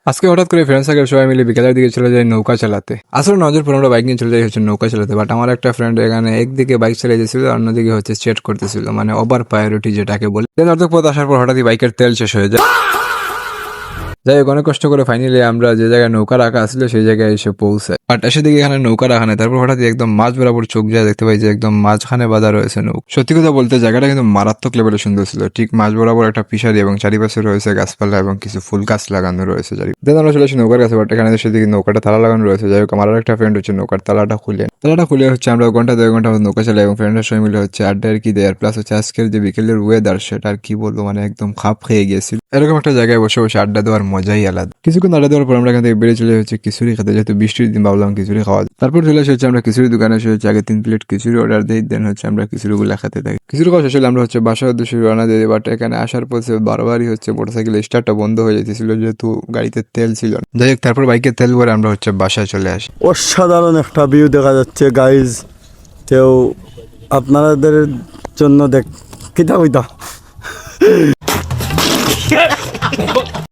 আজকে হঠাৎ করে ফ্রেন্ড সার্কেল সবাই মিলে বিকেলের দিকে চলে যায় নৌকা চালাতে। আসলে নজর পরে আমরা বাইক নিয়ে চলে যাই হচ্ছে নৌকা চালাতে, বাট আমার একটা ফ্রেন্ড এখানে একদিকে বাইক চালিয়ে যাচ্ছিল, অন্যদিকে হচ্ছে চেট করতেছিল, মানে ওভার প্রায়োরিটি যেটাকে বলে। অর্ধেক পথ আসার পর হঠাৎই বাইকের তেল শেষ হয়ে যায়। যাই হোক, অনেক কষ্ট করে ফাইনালি আমরা যে জায়গায় নৌকা রাখা আসলে সেই জায়গায় এসে পৌঁছায়। বাট এসে দিকে এখানে নৌকা রাখা নেই। তারপর হঠাৎ একদম মাঝ বরাবর চোখ যায় দেখতে পাই যে একদম মাঝখানে বাঁধা রয়েছে নৌকা। সত্যি কথা বলতে জায়গাটা কিন্তু মারাত্মক লেভেলে সুন্দর ছিল। ঠিক মাঝ বরাবর একটা ফিশারি এবং চারিপাশে রয়েছে গাছপালা এবং কিছু ফুল গাছ লাগানো রয়েছে। দেন আমরা চলে আসি নৌকার কাছে, বাট এখানে সেদিকে নৌকাটা তালা লাগানো রয়েছে। যাই হোক, আমার একটা ফ্রেন্ড হচ্ছে নৌকার তালাটা খুলে হচ্ছে আমরা ঘন্টা 2 ঘন্টা নৌকা চালাই এবং ফ্রেন্ডের সঙ্গে মিলে হচ্ছে আড্ডা আর কি দেয়। আর প্লাস হচ্ছে আজকের যে বিকেলের ওয়েদার সেটা আর কি বলবো, মানে একদম খাপ খেয়ে গিয়েছিল। এরকম একটা জায়গায় বসে বসে আড্ডা দেওয়ার মজাই আলাদা। কিছুক্ষণ আড্ডা দেওয়ার পর আমরা এখান থেকে বেরিয়ে চলে হচ্ছে খিচুড়ি খেতে, যেহেতু বৃষ্টির দিন ভাবলাম খিচুড়ি খাওয়া যায়। তারপর চলে এসেছে আমরা খিচুড়ি দোকানে এসে হচ্ছে আগে 3 প্লেট খিচুড়ি অর্ডার দিই, দেন হচ্ছে আমরা খিচুড়িগুলো খেতে থাকি। খিচুড়ি খাওয়া শেষ হলে আমরা হচ্ছে বাসার উদ্দেশ্যে রওনা দিই। বাট এখানে আসার পর বারবারই হচ্ছে মোটরসাইকেল স্টার্টটা বন্ধ হয়ে যেতেছিল, যেহেতু গাড়িতে তেল ছিল না। যাই হোক, তারপর বাইকে তেল ভরে আমরা হচ্ছে বাসায় চলে আসি। অসাধারণ একটা ভিউ দেখা যাচ্ছে গাইজ। কেউ আপনাদের জন্য কিতা কইতা